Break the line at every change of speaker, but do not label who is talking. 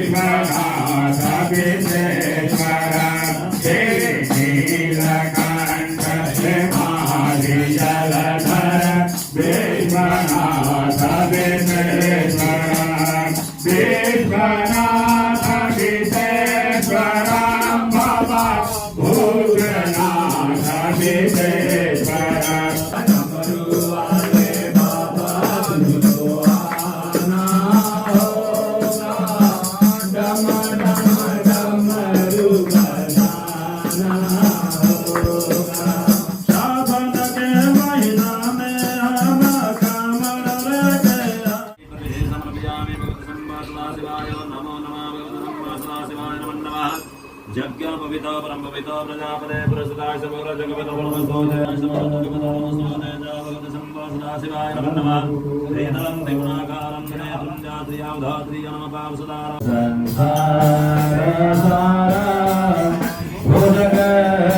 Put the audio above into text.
विश्वनाथ विश्वेश्वर नीलकंठ हिमालय जलधर विश्वनाथ विश्वेश्वर विश्वनाथ विश्वेश्वर बाबा भूतनाथ विश्वेश्वर
जग्ञ पविता परम पविता प्रजापते पुरस्कार समग्र जगत परमस्तोते समग्र जगत संवासना शिवाय नमः वेदलं देवनाकारं नेत्रं जात्रियावधात्रि नमः पावसदार संसार सारा भोजग